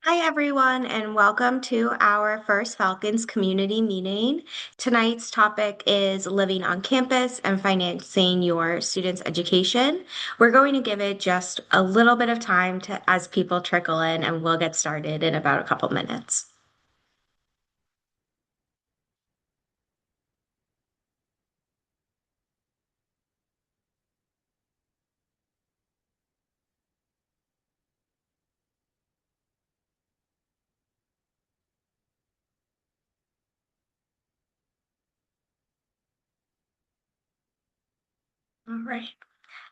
Hi, everyone, and welcome to our first Falcons community meeting. Tonight's topic is living on campus and financing your students' education. We're going to give it just a little bit of time to as people trickle in, and we'll get started in about a couple minutes. All right.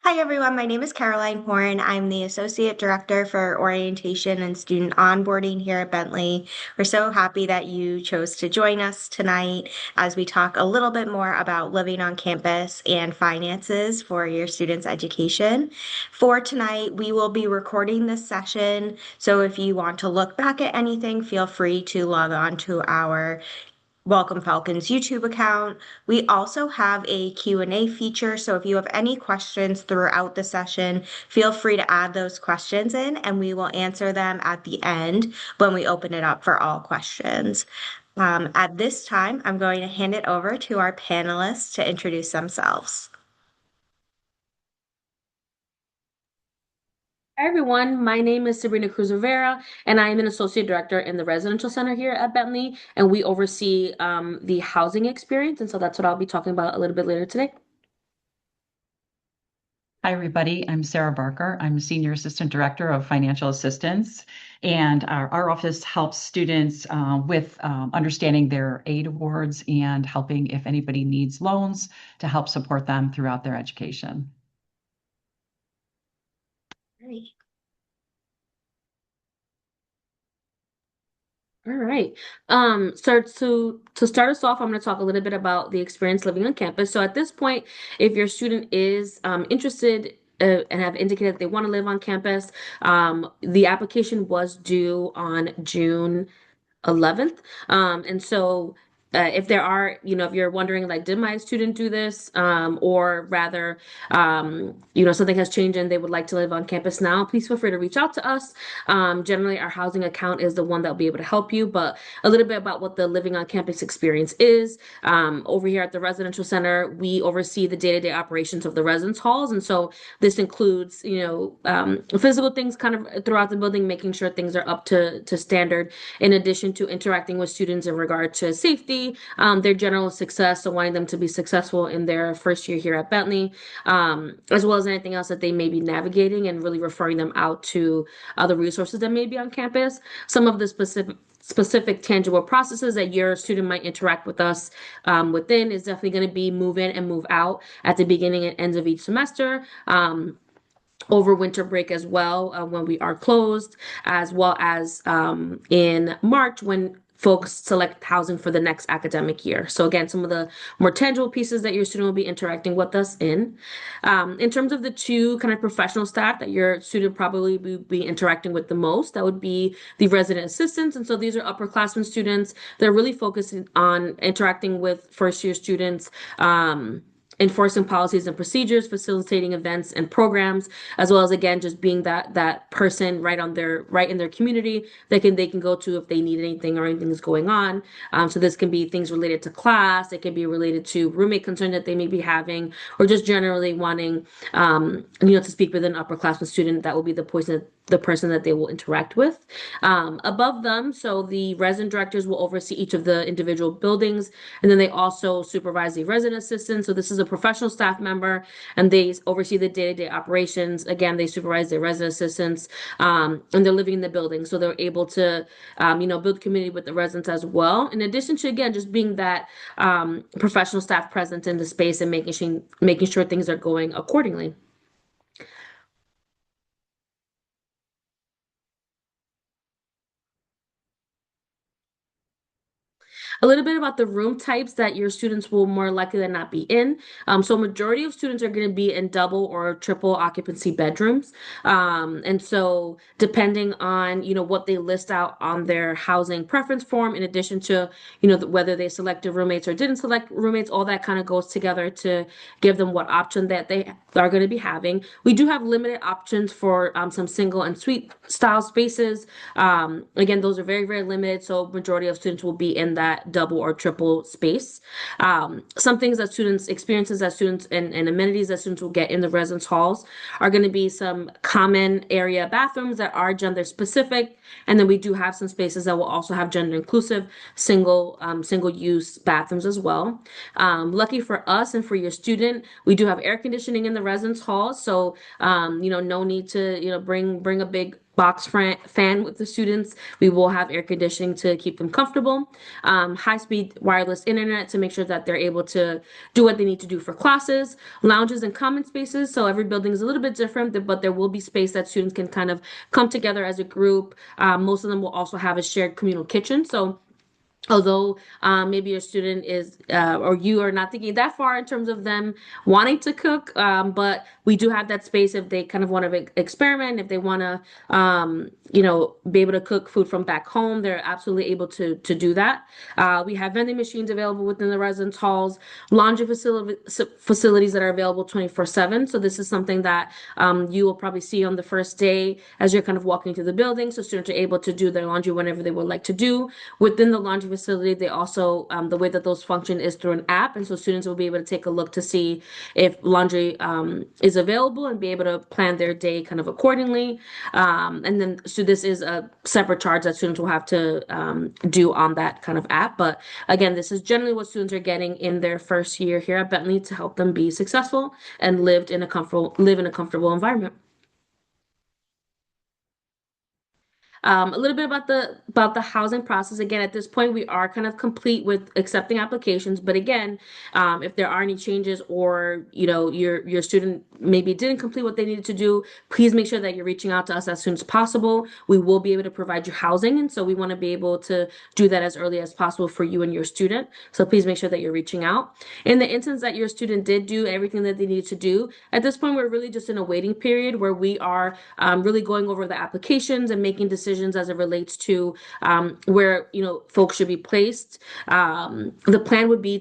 Hi, everyone. My name is Caroline Horn. I'm the Associate Director for Orientation and Student Onboarding here at Bentley. We're so happy that you chose to join us tonight as we talk a little bit more about living on campus and finances for your students' education. For tonight, we will be recording this session. So if you want to look back at anything, feel free to log on to our Welcome Falcons YouTube account. We also have a Q&A feature, so if you have any questions throughout the session, feel free to add those questions in and we will answer them at the end when we open it up for all questions. At this time, I'm going to hand it over to our panelists to introduce themselves. Hi everyone, my name is Sabrina Cruz Rivera, and I am an associate director in the residential center here at Bentley, and we oversee the housing experience, and so that's what I'll be talking about a little bit later today. Hi, everybody. I'm Sarah Barker. I'm Senior Assistant Director of Financial Assistance, and our office helps students with understanding their aid awards and helping if anybody needs loans to help support them throughout their education. Great. All right. So to start us off, I'm going to talk a little bit about the experience living on campus. So at this point, if your student is interested and have indicated that they want to live on campus, the application was due on June 11th. And so if there are, if you're wondering, like, did my student do this? Or rather, something has changed and they would like to live on campus now, please feel free to reach out to us. Generally, our housing account is the one that will be able to help you, but a little bit about what the living on campus experience is. Over here at the residential center, we oversee the day-to-day operations of the residence halls. And so this includes, physical things kind of throughout the building, making sure things are up to standard in addition to interacting with students in regard to safety, their general success, so wanting them to be successful in their first year here at Bentley, as well as anything else that they may be navigating and really referring them out to other resources that may be on campus. Some of the specific tangible processes that your student might interact with us within is definitely going to be move in and move out at the beginning and ends of each semester. Over winter break as well, when we are closed, as well as in March when folks select housing for the next academic year. So again, some of the more tangible pieces that your student will be interacting with us in. In terms of the two kind of professional staff that your student probably will be interacting with the most, that would be the resident assistants. And so these are upperclassmen students. They're really focusing on interacting with first year students. Enforcing policies and procedures, facilitating events and programs, as well as again just being that person right in their community that they can go to if they need anything or anything is going on. So this can be things related to class, it can be related to roommate concern that they may be having, or just generally wanting to speak with an upperclassman student. That will be the person that they will interact with. Above them, so the resident directors will oversee each of the individual buildings, and then they also supervise the resident assistants. So this is a professional staff member, and they oversee the day-to-day operations. Again, they supervise their resident assistants, and they're living in the building, so they're able to, build community with the residents as well. In addition to again just being that professional staff presence in the space and making sure things are going accordingly. A little bit about the room types that your students will more likely than not be in. So majority of students are going to be in double or triple occupancy bedrooms. And so depending on, what they list out on their housing preference form, in addition to, whether they selected roommates or didn't select roommates, all that kind of goes together to give them what option that they are going to be having. We do have limited options for some single and suite style spaces. Again, those are very, very limited. So majority of students will be in that double or triple space. Some things that students, experiences that students and amenities that students will get in the residence halls are going to be some common area bathrooms that are gender specific. And then we do have some spaces that will also have gender inclusive single use bathrooms as well. Lucky for us and for your student, we do have air conditioning in the residence halls. So, no need to, bring a big box fan with the students. We will have air conditioning to keep them comfortable, high-speed wireless internet to make sure that they're able to do what they need to do for classes, lounges and common spaces. So every building is a little bit different, but there will be space that students can kind of come together as a group. Most of them will also have a shared communal kitchen. So although maybe your student is or you are not thinking that far in terms of them wanting to cook, but we do have that space if they kind of want to experiment, if they want to be able to cook food from back home, they're absolutely able to do that. We have vending machines available within the residence halls, laundry facilities that are available 24/7. So this is something that you will probably see on the first day as you're kind of walking through the building, so students are able to do their laundry whenever they would like to do. Within the laundry facility, they also, the way that those function is through an app. And so students will be able to take a look to see if laundry is available and be able to plan their day kind of accordingly. And then, so this is a separate charge that students will have to do on that kind of app. But again, this is generally what students are getting in their first year here at Bentley to help them be successful and live in a comfortable environment. A little bit about the housing process. Again, at this point, we are kind of complete with accepting applications. But again, if there are any changes or your student maybe didn't complete what they needed to do, please make sure that you're reaching out to us as soon as possible. We will be able to provide you housing, and so we want to be able to do that as early as possible for you and your student. So please make sure that you're reaching out. In the instance that your student did do everything that they needed to do, at this point, we're really just in a waiting period where we are really going over the applications and making decisions as it relates to where folks should be placed. The plan would be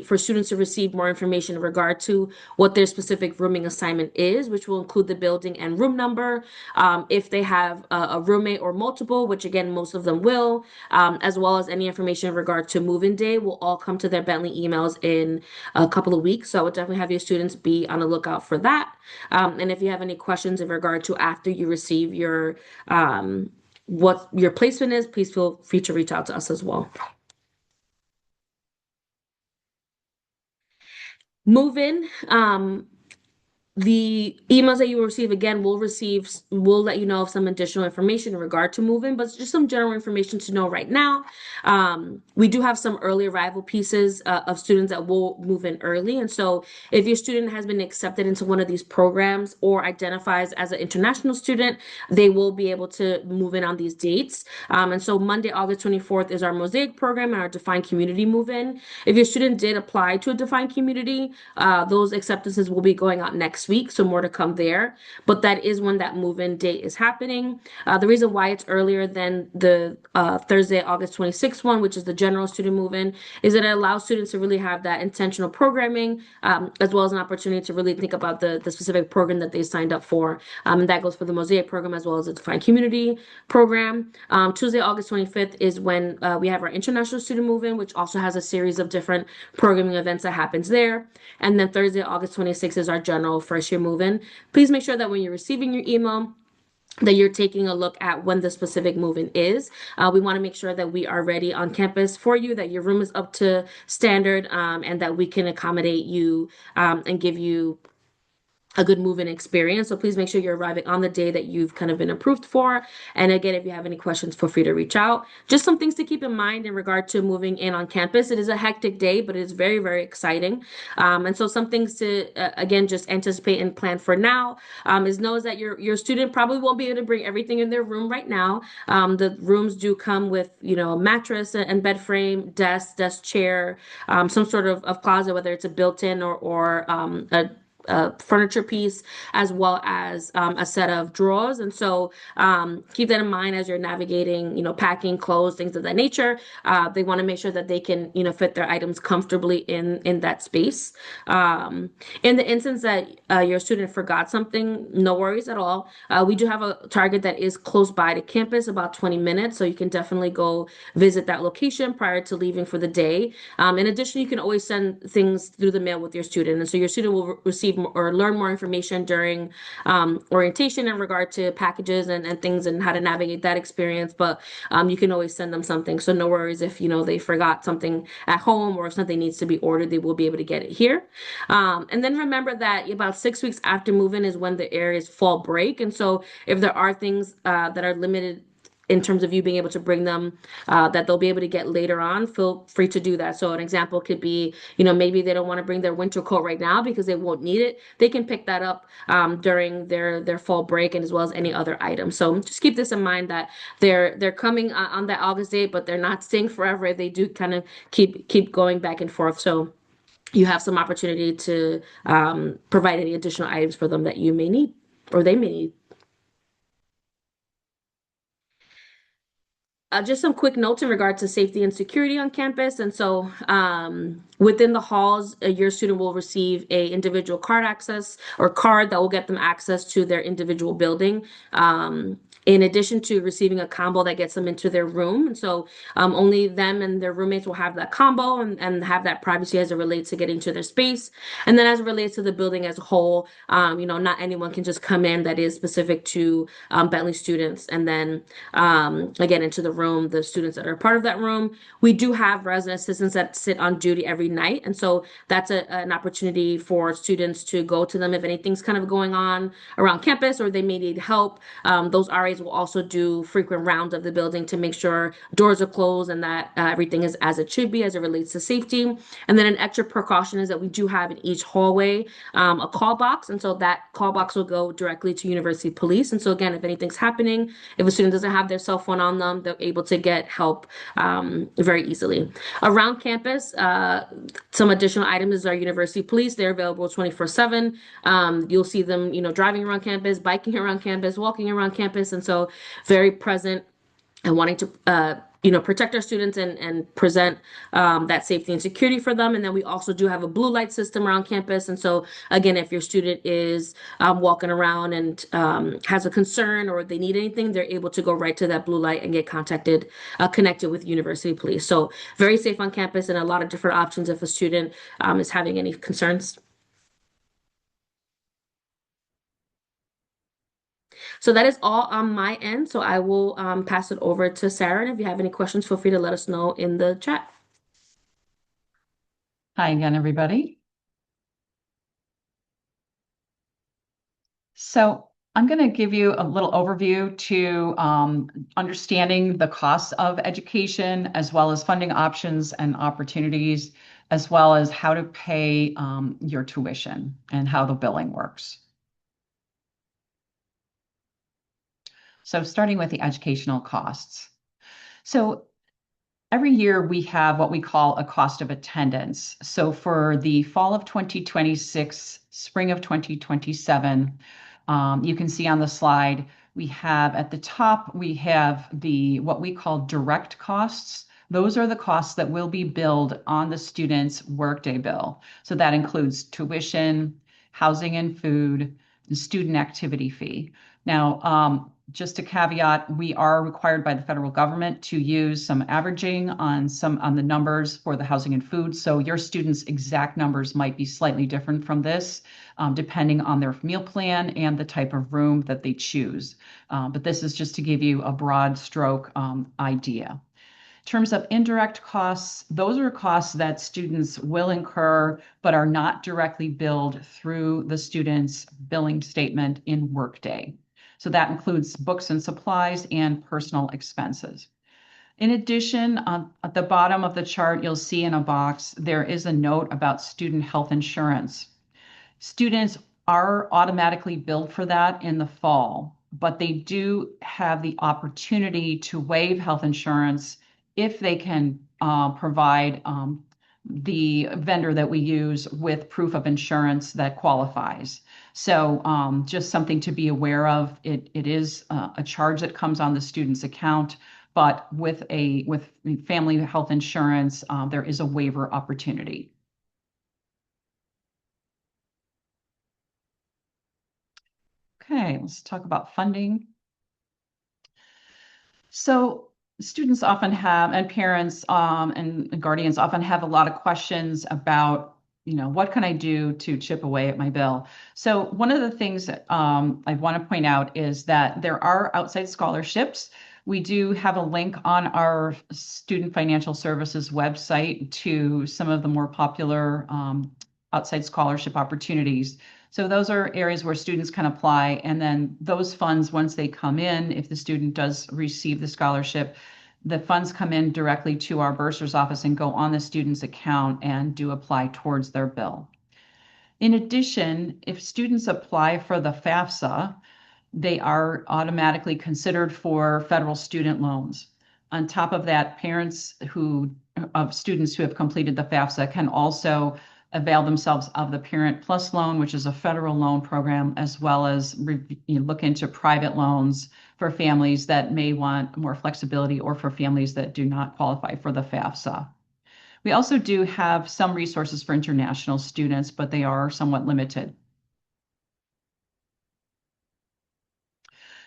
for students to receive more information in regard to what their specific rooming assignment is, which will include the building and room number, if they have a roommate or multiple, which again most of them will, as well as any information in regard to move-in day will all come to their Bentley emails in a couple of weeks. So I would definitely have your students be on the lookout for that. And if you have any questions in regard to after you receive your what your placement is, please feel free to reach out to us as well. Move in. The emails that you will receive again will let you know of some additional information in regard to moving, but it's just some general information to know right now. We do have some early arrival pieces of students that will move in early. And so if your student has been accepted into one of these programs or identifies as an international student, they will be able to move in on these dates. And so Monday, August 24th is our Mosaic program and our Defined Community move in. If your student did apply to a Defined Community, those acceptances will be going out next week, so more to come there. But that is when that move-in date is happening. The reason why it's earlier than the Thursday, August 26th one, which is the general student move-in, is that it allows students to really have that intentional programming, as well as an opportunity to really think about the specific program that they signed up for. And that goes for the Mosaic program as well as the Defined Community program. Tuesday, August 25th is when we have our international student move-in, which also has a series of different programming events that happens there. And then Thursday, August 26th is our general first year move-in. Please make sure that when you're receiving your email, that you're taking a look at when the specific move-in is. We want to make sure that we are ready on campus for you, that your room is up to standard, and that we can accommodate you and give you a good move-in experience. So please make sure you're arriving on the day that you've kind of been approved for. And again, if you have any questions, feel free to reach out. Just some things to keep in mind in regard to moving in on campus. It is a hectic day, but it is very, very exciting. And so some things to again just anticipate and plan for now is knows that your student probably won't be able to bring everything in their room right now. The rooms do come with a mattress and bed frame, desk chair, some sort of closet, whether it's a built-in or a furniture piece, as well as a set of drawers. And so keep that in mind as you're navigating, packing clothes, things of that nature. They want to make sure that they can, fit their items comfortably in that space. In the instance that your student forgot something, no worries at all. We do have a Target that is close by to campus, about 20 minutes, so you can definitely go visit that location prior to leaving for the day. In addition, you can always send things through the mail with your student, and so your student will receive or learn more information during orientation in regard to packages and things and how to navigate that experience. But you can always send them something, so no worries if they forgot something at home or if something needs to be ordered, they will be able to get it here. And then remember that about 6 weeks after move-in is when the area's fall break. And so if there are things that are limited in terms of you being able to bring them that they'll be able to get later on, feel free to do that. So an example could be, maybe they don't want to bring their winter coat right now because they won't need it. They can pick that up during their fall break and as well as any other item. So just keep this in mind that they're coming on that August date, but they're not staying forever. They do kind of keep going back and forth. So you have some opportunity to provide any additional items for them that you may need or they may need. Just some quick notes in regard to safety and security on campus. And so within the halls, your student will receive a individual card access or card that will get them access to their individual building. In addition to receiving a combo that gets them into their room. And so only them and their roommates will have that combo and have that privacy as it relates to getting to their space. And then as it relates to the building as a whole, not anyone can just come in that is specific to Bentley students. And then again, into the room, the students that are part of that room. We do have resident assistants that sit on duty every night. And so that's an opportunity for students to go to them if anything's kind of going on around campus or they may need help. Those RAs will also do frequent rounds of the building to make sure doors are closed and that everything is as it should be as it relates to safety. And then an extra precaution is that we do have in each hallway a call box. And so that call box will go directly to University Police. And so again, if anything's happening, if a student doesn't have their cell phone on them, they're able to get help very easily. Around campus, some additional items are University Police. They're available 24/7. You'll see them, driving around campus, biking around campus, walking around campus. And so very present and wanting to protect our students and present that safety and security for them. And then we also do have a blue light system around campus. And so again, if your student is walking around and has a concern or they need anything, they're able to go right to that blue light and get connected with University Police. So very safe on campus and a lot of different options if a student is having any concerns. So that is all on my end. So I will pass it over to Sarah. And if you have any questions, feel free to let us know in the chat. Hi again, everybody. So I'm going to give you a little overview to understanding the costs of education, as well as funding options and opportunities, as well as how to pay your tuition and how the billing works. So starting with the educational costs. So every year we have what we call a cost of attendance. So for the fall of 2026, spring of 2027, you can see on the slide, we have at the top, we have what we call direct costs. Those are the costs that will be billed on the student's workday bill. So that includes tuition, housing and food, and student activity fee. Now, just a caveat, we are required by the federal government to use some averaging on the numbers for the housing and food. So your students' exact numbers might be slightly different from this, depending on their meal plan and the type of room that they choose. But this is just to give you a broad stroke idea. In terms of indirect costs, those are costs that students will incur but are not directly billed through the student's billing statement in Workday. So that includes books and supplies and personal expenses. In addition, at the bottom of the chart, you'll see in a box, there is a note about student health insurance. Students are automatically billed for that in the fall, but they do have the opportunity to waive health insurance if they can provide the vendor that we use with proof of insurance that qualifies. So just something to be aware of. It is a charge that comes on the student's account, but with family health insurance, there is a waiver opportunity. Okay, let's talk about funding. So students often have, and parents and guardians often have a lot of questions about, what can I do to chip away at my bill? So one of the things that I want to point out is that there are outside scholarships. We do have a link on our Student Financial Services website to some of the more popular outside scholarship opportunities. So those are areas where students can apply. And then those funds, once they come in, if the student does receive the scholarship, the funds come in directly to our bursar's office and go on the student's account and do apply towards their bill. In addition, if students apply for the FAFSA, they are automatically considered for federal student loans. On top of that, parents of students who have completed the FAFSA can also avail themselves of the Parent Plus loan, which is a federal loan program, as well as look into private loans for families that may want more flexibility or for families that do not qualify for the FAFSA. We also do have some resources for international students, but they are somewhat limited.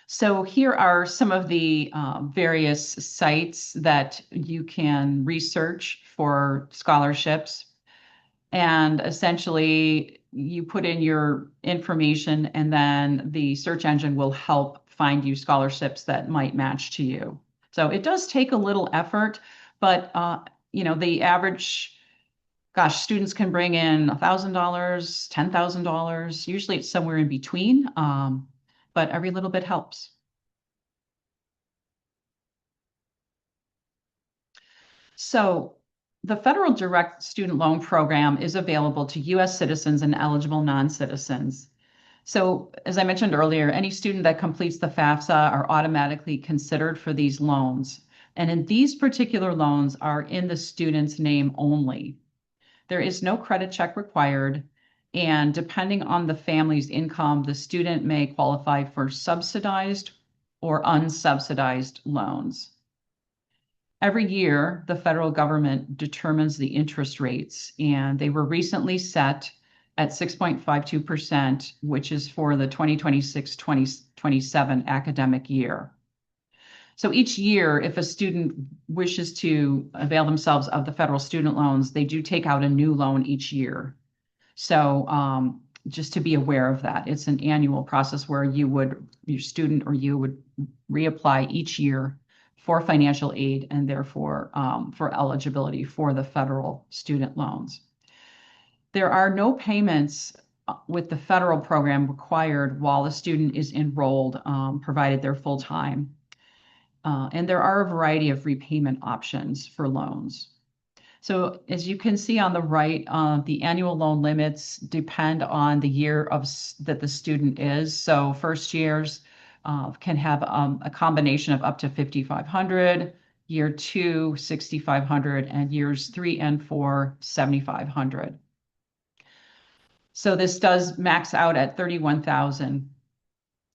So here are some of the various sites that you can research for scholarships. And essentially, you put in your information, and then the search engine will help find you scholarships that might match to you. So it does take a little effort, but the average, students can bring in $1,000, $10,000. Usually it's somewhere in between, but every little bit helps. So the federal direct student loan program is available to U.S. citizens and eligible non-citizens. So as I mentioned earlier, any student that completes the FAFSA are automatically considered for these loans. And in these particular loans are in the student's name only. There is no credit check required. And depending on the family's income, the student may qualify for subsidized or unsubsidized loans. Every year, the federal government determines the interest rates, and they were recently set at 6.52%, which is for the 2026-2027 academic year. So each year, if a student wishes to avail themselves of the federal student loans, they do take out a new loan each year. So just to be aware of that, it's an annual process where your student or you would reapply each year for financial aid and therefore for eligibility for the federal student loans. There are no payments with the federal program required while the student is enrolled, provided they're full-time. And there are a variety of repayment options for loans. So as you can see on the right, the annual loan limits depend on the year that the student is. So first years can have a combination of up to 5,500, year 2, 6,500, and years 3 and 4, 7,500. So this does max out at 31,000.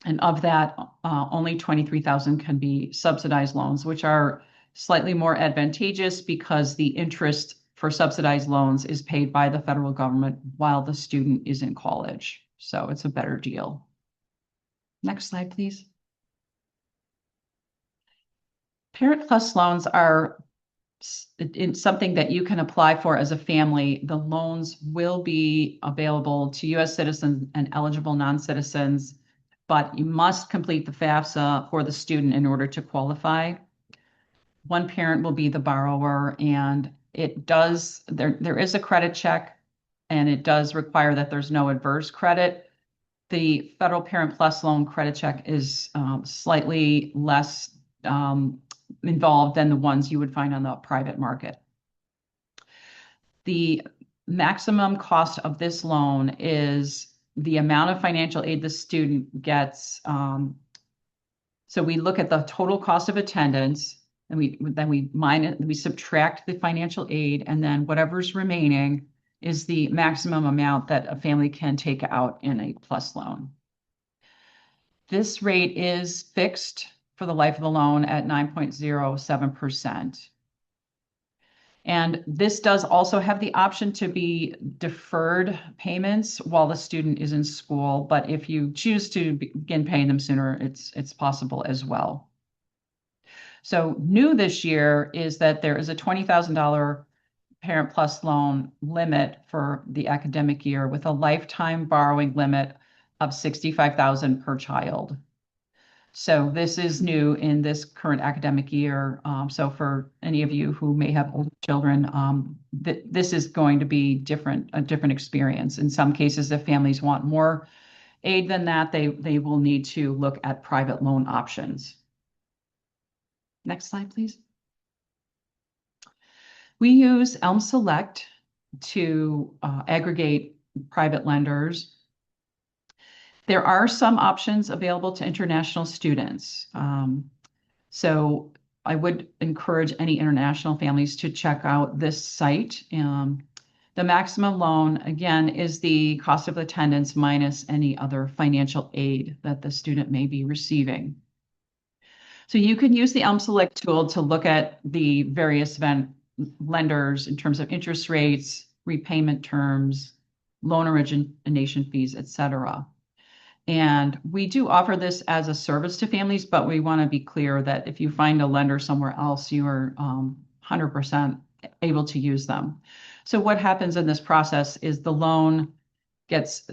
And of that, only 23,000 can be subsidized loans, which are slightly more advantageous because the interest for subsidized loans is paid by the federal government while the student is in college. So it's a better deal. Next slide, please. Parent Plus loans are something that you can apply for as a family. The loans will be available to U.S. citizens and eligible non-citizens, but you must complete the FAFSA for the student in order to qualify. One parent will be the borrower, and there is a credit check, and it does require that there's no adverse credit. The Federal Parent Plus loan credit check is slightly less involved than the ones you would find on the private market. The maximum cost of this loan is the amount of financial aid the student gets. So we look at the total cost of attendance, and we subtract the financial aid, and then whatever's remaining is the maximum amount that a family can take out in a plus loan. This rate is fixed for the life of the loan at 9.07%. And this does also have the option to be deferred payments while the student is in school, but if you choose to begin paying them sooner, it's possible as well. So new this year is that there is a $20,000 Parent Plus loan limit for the academic year with a lifetime borrowing limit of $65,000 per child. So this is new in this current academic year. So for any of you who may have older children, this is going to be a different experience. In some cases, if families want more aid than that, they will need to look at private loan options. Next slide, please. We use Elm Select to aggregate private lenders. There are some options available to international students. So I would encourage any international families to check out this site. The maximum loan, again, is the cost of attendance minus any other financial aid that the student may be receiving. So you can use the Elm Select tool to look at the various lenders in terms of interest rates, repayment terms, loan origination fees, etc. And we do offer this as a service to families, but we want to be clear that if you find a lender somewhere else, you are 100% able to use them. So what happens in this process is the loan gets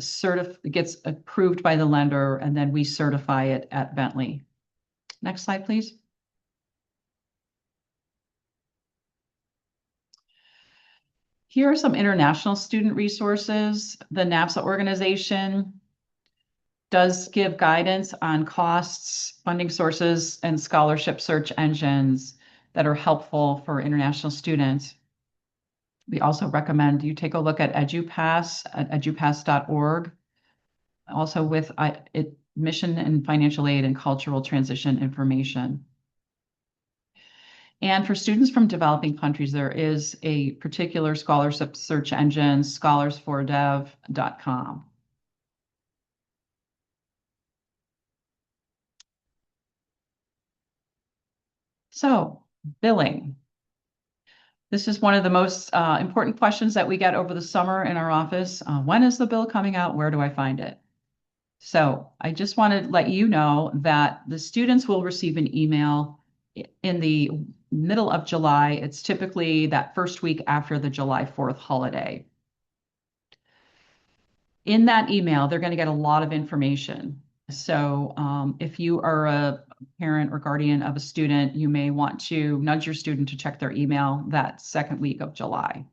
approved by the lender, and then we certify it at Bentley. Next slide, please. Here are some international student resources. The NAPSA organization does give guidance on costs, funding sources, and scholarship search engines that are helpful for international students. We also recommend you take a look at EduPass at edupass.org, also with admission and financial aid and cultural transition information. And for students from developing countries, there is a particular scholarship search engine, scholarsfordev.com. So, billing. This is one of the most important questions that we get over the summer in our office. When is the bill coming out? Where do I find it? So I just want to let you know that the students will receive an email in the middle of July. It's typically that first week after the July 4th holiday. In that email, they're going to get a lot of information. So if you are a parent or guardian of a student, you may want to nudge your student to check their email that second week of July.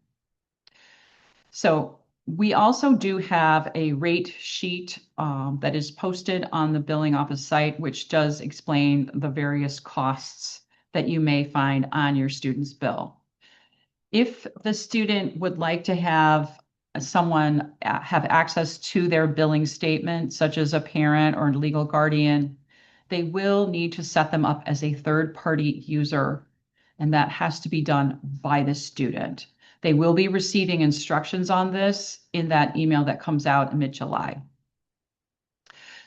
So we also do have a rate sheet that is posted on the billing office site, which does explain the various costs that you may find on your student's bill. If the student would like to have someone have access to their billing statement, such as a parent or a legal guardian, they will need to set them up as a third-party user, and that has to be done by the student. They will be receiving instructions on this in that email that comes out in mid-July.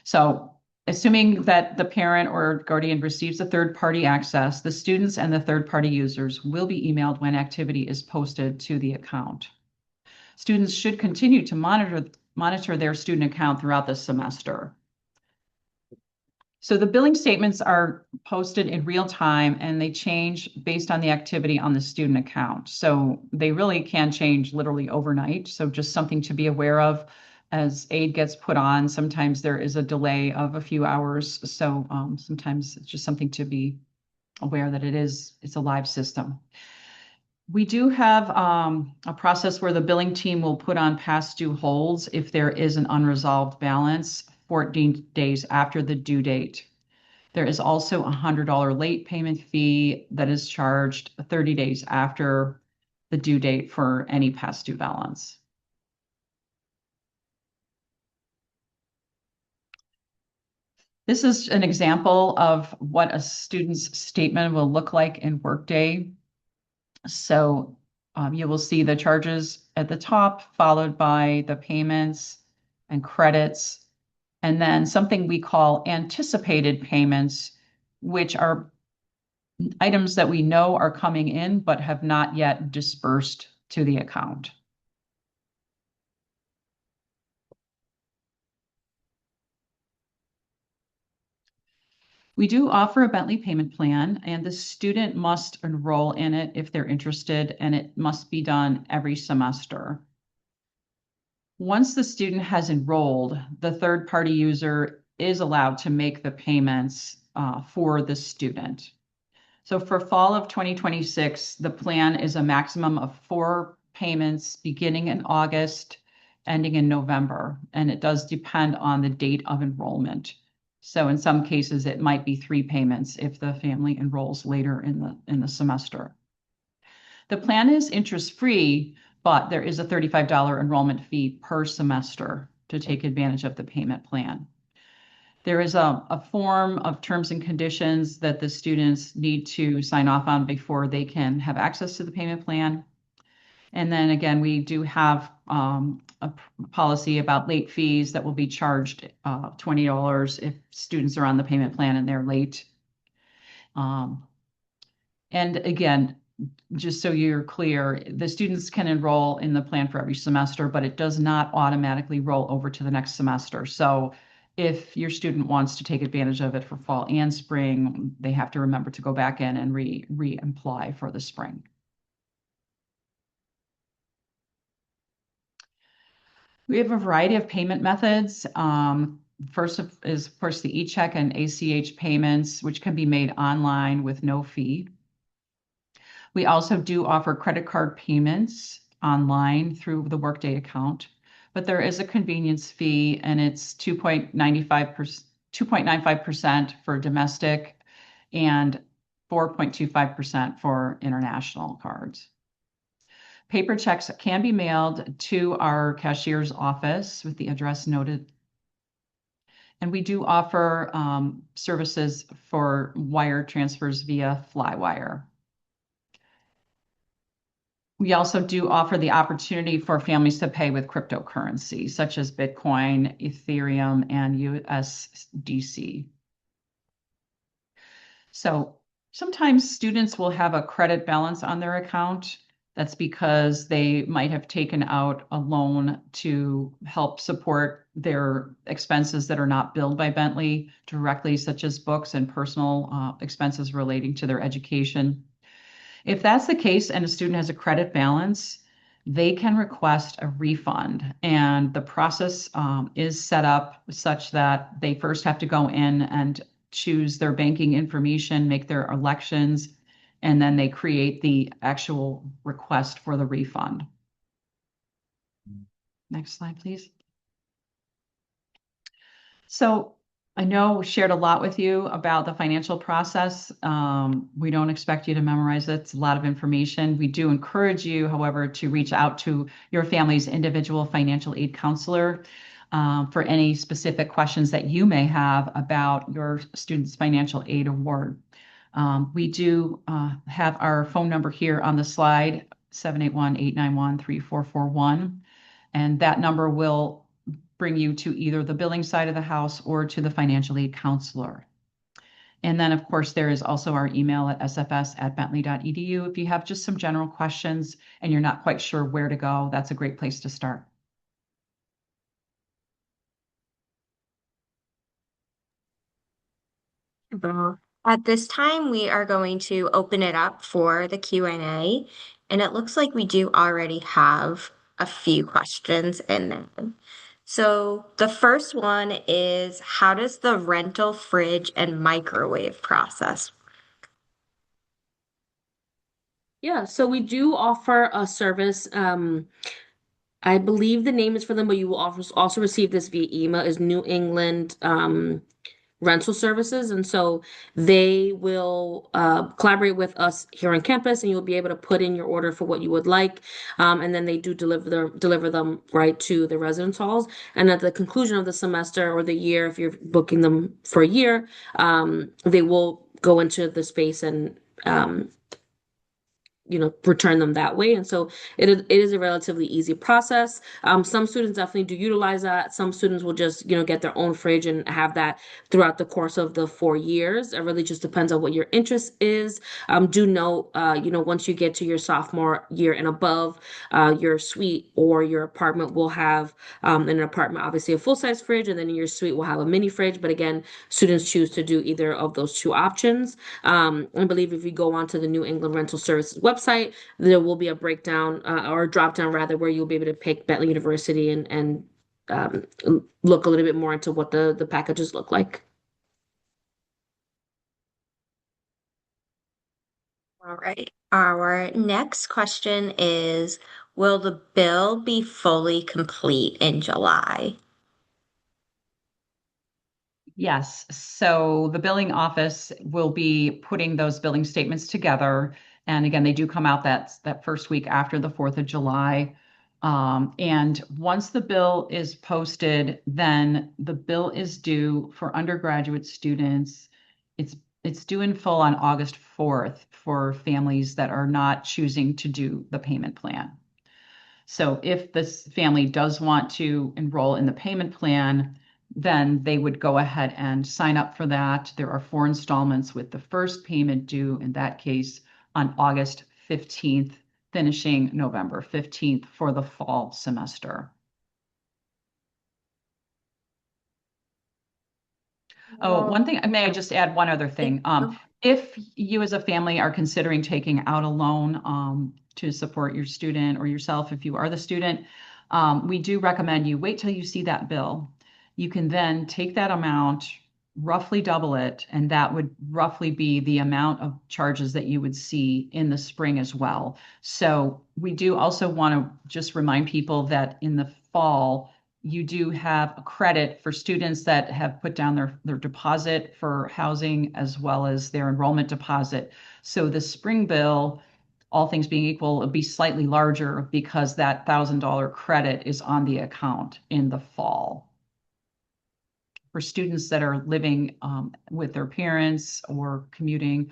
So assuming that the parent or guardian receives a third-party access, the students and the third-party users will be emailed when activity is posted to the account. Students should continue to monitor their student account throughout the semester. So the billing statements are posted in real time, and they change based on the activity on the student account. So they really can change literally overnight. So just something to be aware of as aid gets put on. Sometimes there is a delay of a few hours. So sometimes it's just something to be aware that it's a live system. We do have a process where the billing team will put on past due holds if there is an unresolved balance 14 days after the due date. There is also a $100 late payment fee that is charged 30 days after the due date for any past due balance. This is an example of what a student's statement will look like in Workday. So you will see the charges at the top, followed by the payments and credits, and then something we call anticipated payments, which are items that we know are coming in but have not yet dispersed to the account. We do offer a Bentley payment plan, and the student must enroll in it if they're interested, and it must be done every semester. Once the student has enrolled, the third-party user is allowed to make the payments for the student. So for fall of 2026, the plan is a maximum of 4 payments beginning in August, ending in November, and it does depend on the date of enrollment. So in some cases, it might be 3 payments if the family enrolls later in the semester. The plan is interest-free, but there is a $35 enrollment fee per semester to take advantage of the payment plan. There is a form of terms and conditions that the students need to sign off on before they can have access to the payment plan. And then again, we do have a policy about late fees that will be charged $20 if students are on the payment plan and they're late. And again, just so you're clear, the students can enroll in the plan for every semester, but it does not automatically roll over to the next semester. So if your student wants to take advantage of it for fall and spring, they have to remember to go back in and re-apply for the spring. We have a variety of payment methods. First is, of course, the e-check and ACH payments, which can be made online with no fee. We also do offer credit card payments online through the Workday account, but there is a convenience fee and it's 2.95% for domestic and 4.25% for international cards. Paper checks can be mailed to our cashier's office with the address noted. And we do offer services for wire transfers via Flywire. We also do offer the opportunity for families to pay with cryptocurrency, such as Bitcoin, Ethereum, and USDC. So sometimes students will have a credit balance on their account. That's because they might have taken out a loan to help support their expenses that are not billed by Bentley directly, such as books and personal expenses relating to their education. If that's the case and a student has a credit balance, they can request a refund. And the process is set up such that they first have to go in and choose their banking information, make their elections, and then they create the actual request for the refund. Next slide, please. So I know we shared a lot with you about the financial process. We don't expect you to memorize it. It's a lot of information. We do encourage you, however, to reach out to your family's individual financial aid counselor for any specific questions that you may have about your student's financial aid award. We do have our phone number here on the slide, 781-891-3441, and that number will bring you to either the billing side of the house or to the financial aid counselor. And then, of course, there is also our email at sfs@bentley.edu. If you have just some general questions and you're not quite sure where to go, that's a great place to start. Well, at this time, we are going to open it up for the Q&A, and it looks like we do already have a few questions in there. So the first one is, how does the rental fridge and microwave process? Yeah, so we do offer a service. I believe the name is for them, but you will also receive this via email, is New England rental services. And so they will collaborate with us here on campus, and you'll be able to put in your order for what you would like. And then they do deliver them right to the residence halls. And at the conclusion of the semester or the year, if you're booking them for a year, they will go into the space and return them that way. And so it is a relatively easy process. Some students definitely do utilize that. Some students will just, get their own fridge and have that throughout the course of the 4 years. It really just depends on what your interest is. Do note, once you get to your sophomore year and above, your suite or your apartment will have, in an apartment, obviously a full-size fridge, and then in your suite will have a mini fridge. But again, students choose to do either of those two options. I believe if you go onto the New England Rental Services website, there will be a breakdown or a drop down rather where you'll be able to pick Bentley University and um, look a little bit more into what the packages look like. All right. Our next question is, will the bill be fully complete in July? Yes, so the billing office will be putting those billing statements together. And again, they do come out that first week after the 4th of July. And once the bill is posted, then the bill is due for undergraduate students. It's it's due in full on August 4th for families that are not choosing to do the payment plan. So if this family does want to enroll in the payment plan, then they would go ahead and sign up for that. There are 4 installments with the first payment due in that case on August 15th, finishing November 15th for the fall semester. Oh, one thing, may I just add one other thing? If you as a family are considering taking out a loan to support your student or yourself, if you are the student, we do recommend you wait till you see that bill. You can then take that amount, roughly double it, and that would roughly be the amount of charges that you would see in the spring as well. So we do also want to just remind people that in the fall, you do have a credit for students that have put down their deposit for housing as well as their enrollment deposit. So the spring bill, all things being equal, will be slightly larger because that $1,000 credit is on the account in the fall. For students that are living with their parents or commuting,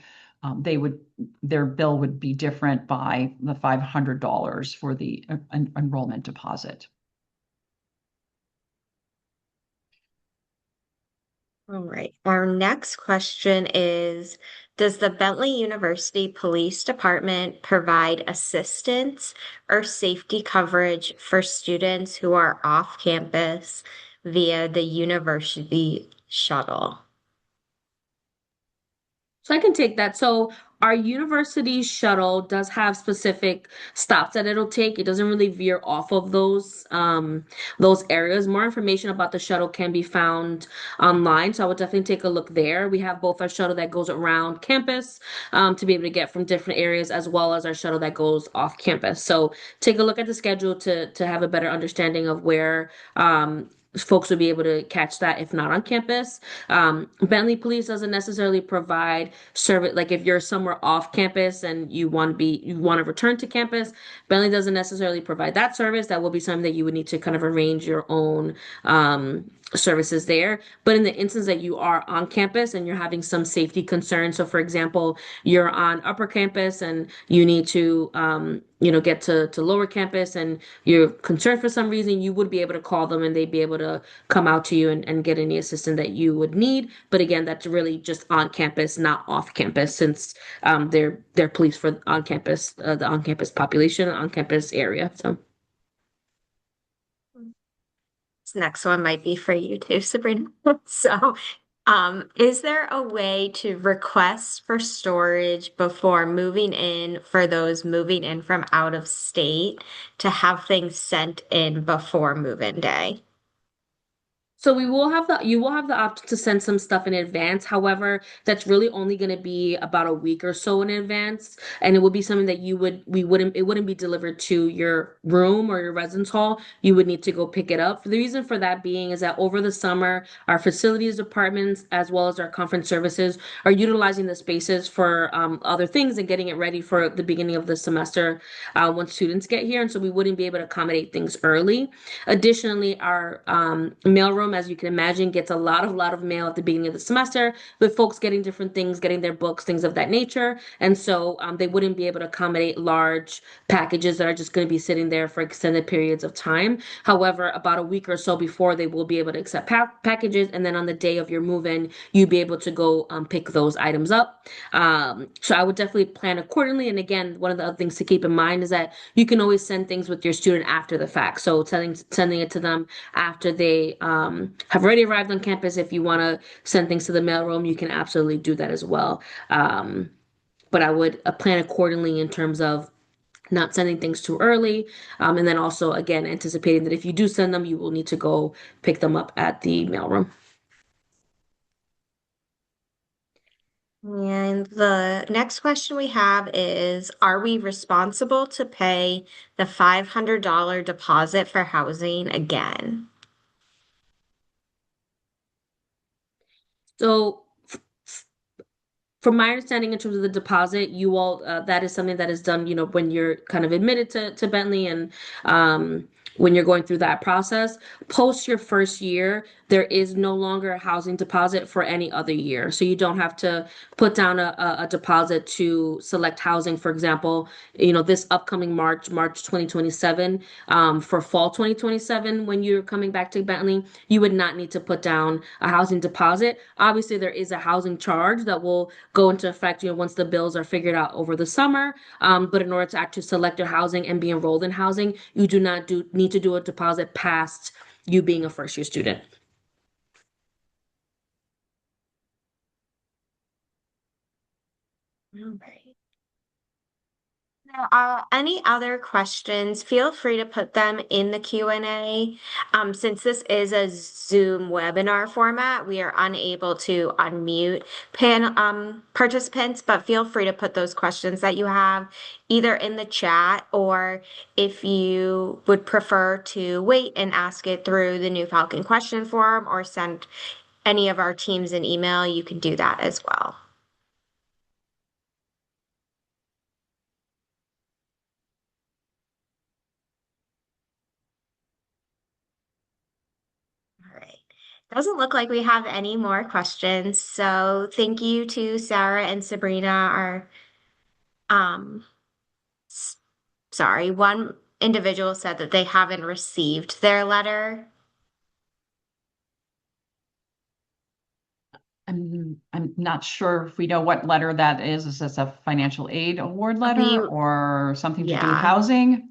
their bill would be different by the $500 for the enrollment deposit. All right. Our next question is, does the Bentley University Police Department provide assistance or safety coverage for students who are off campus via the university shuttle? So I can take that. So our university shuttle does have specific stops that it'll take. It doesn't really veer off of those areas. More information about the shuttle can be found online. So I would definitely take a look there. We have both our shuttle that goes around campus to be able to get from different areas, as well as our shuttle that goes off campus. So take a look at the schedule to have a better understanding of where folks would be able to catch that if not on campus. Bentley Police doesn't necessarily provide service. Like if you're somewhere off campus and you want to return to campus, Bentley doesn't necessarily provide that service. That will be something that you would need to kind of arrange your own services there. But in the instance that you are on campus and you're having some safety concerns, so for example, you're on upper campus and you need to get to lower campus and you're concerned for some reason, you would be able to call them and they'd be able to come out to you and get any assistance that you would need. But again, that's really just on campus, not off campus, since they're police for on campus, the on campus population, on campus area. So. This next one might be for you too, Sabrina. So, is there a way to request for storage before moving in for those moving in from out of state to have things sent in before move-in day? So you will have the option to send some stuff in advance. However, that's really only going to be about a week or so in advance, and it would be something that it wouldn't be delivered to your room or your residence hall. You would need to go pick it up. The reason for that being is that over the summer, our facilities departments as well as our conference services are utilizing the spaces for other things and getting it ready for the beginning of the semester when students get here, and so we wouldn't be able to accommodate things early. Additionally, our mailroom, as you can imagine, gets a lot of mail at the beginning of the semester with folks getting different things, getting their books, things of that nature. And so they wouldn't be able to accommodate large packages that are just going to be sitting there for extended periods of time. However, about a week or so before, they will be able to accept packages. And then on the day of your move-in, you'll be able to go pick those items up. So I would definitely plan accordingly. And again, one of the other things to keep in mind is that you can always send things with your student after the fact. So sending it to them after they have already arrived on campus. If you want to send things to the mailroom, you can absolutely do that as well. But I would plan accordingly in terms of not sending things too early. And then also, again, anticipating that if you do send them, you will need to go pick them up at the mailroom. And the next question we have is, are we responsible to pay the $500 deposit for housing again? So from my understanding, in terms of the deposit, you all that is something that is done, when you're kind of admitted to Bentley and when you're going through that process. Post your first year, there is no longer a housing deposit for any other year. So you don't have to put down a deposit to select housing. For example, this upcoming March 2027, for fall 2027, when you're coming back to Bentley, you would not need to put down a housing deposit. Obviously, there is a housing charge that will go into effect, once the bills are figured out over the summer. But in order to actually select your housing and be enrolled in housing, you do not need to do a deposit past you being a first year student. All right. Now, any other questions, feel free to put them in the Q&A. Since this is a Zoom webinar format, we are unable to unmute participants, but feel free to put those questions that you have either in the chat, or if you would prefer to wait and ask it through the new Falcon question form or send any of our teams an email, you can do that as well. All right. Doesn't look like we have any more questions. So thank you to Sarah and Sabrina. Um, s- sorry, one individual said that they haven't received their letter. I'm not sure if we know what letter that is. Is this a financial aid award letter We, or something to do with yeah. housing?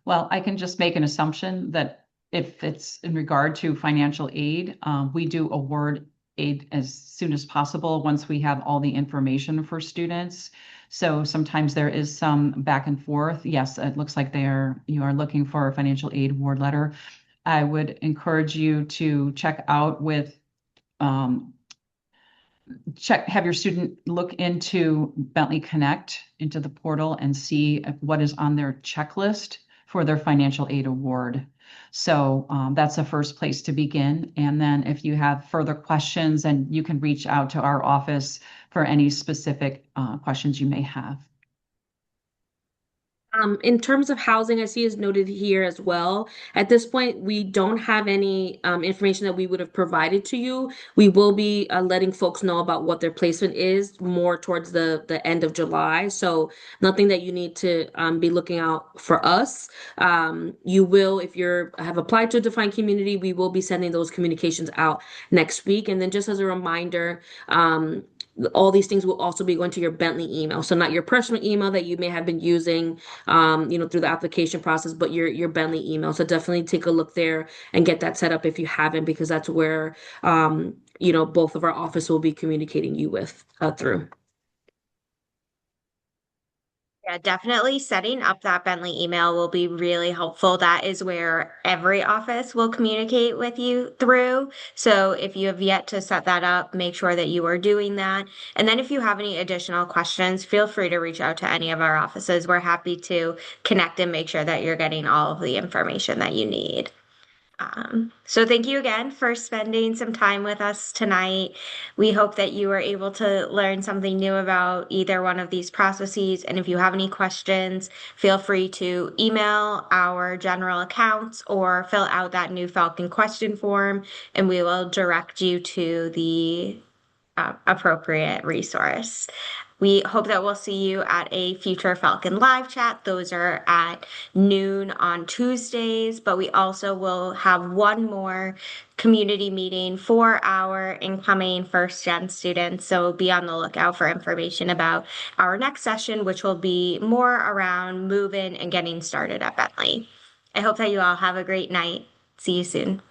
Well, I can just make an assumption that if it's in regard to financial aid, we do award aid as soon as possible once we have all the information for students. So sometimes there is some back and forth. Yes, it looks like you are looking for a financial aid award letter. I would encourage you to check out um, have your student look into Bentley Connect, into the portal, and see what is on their checklist for their financial aid award. So that's the first place to begin. And then if you have further questions, and you can reach out to our office for any specific questions you may have. In terms of housing, I see is noted here as well. At this point, we don't have any information that we would have provided to you. We will be letting folks know about what their placement is more towards the end of July. So nothing that you need to be looking out for us. You will, if you're have applied to a defined community, we will be sending those communications out next week. And then just as a reminder, all these things will also be going to your Bentley email. So not your personal email that you may have been using through the application process, but your Bentley email. So definitely take a look there and get that set up if you haven't, because that's where both of our office will be communicating you with through. Yeah, definitely setting up that Bentley email will be really helpful. That is where every office will communicate with you through. So if you have yet to set that up, make sure that you are doing that. And then if you have any additional questions, feel free to reach out to any of our offices. We're happy to connect and make sure that you're getting all of the information that you need. So thank you again for spending some time with us tonight. We hope that you were able to learn something new about either one of these processes. And if you have any questions, feel free to email our general accounts or fill out that new Falcon question form, and we will direct you to the appropriate resource. We hope that we'll see you at a future Falcon live chat. Those are at noon on Tuesdays, but we also will have one more community meeting for our incoming first gen students. So be on the lookout for information about our next session, which will be more around moving and getting started at Bentley. I hope that you all have a great night. See you soon.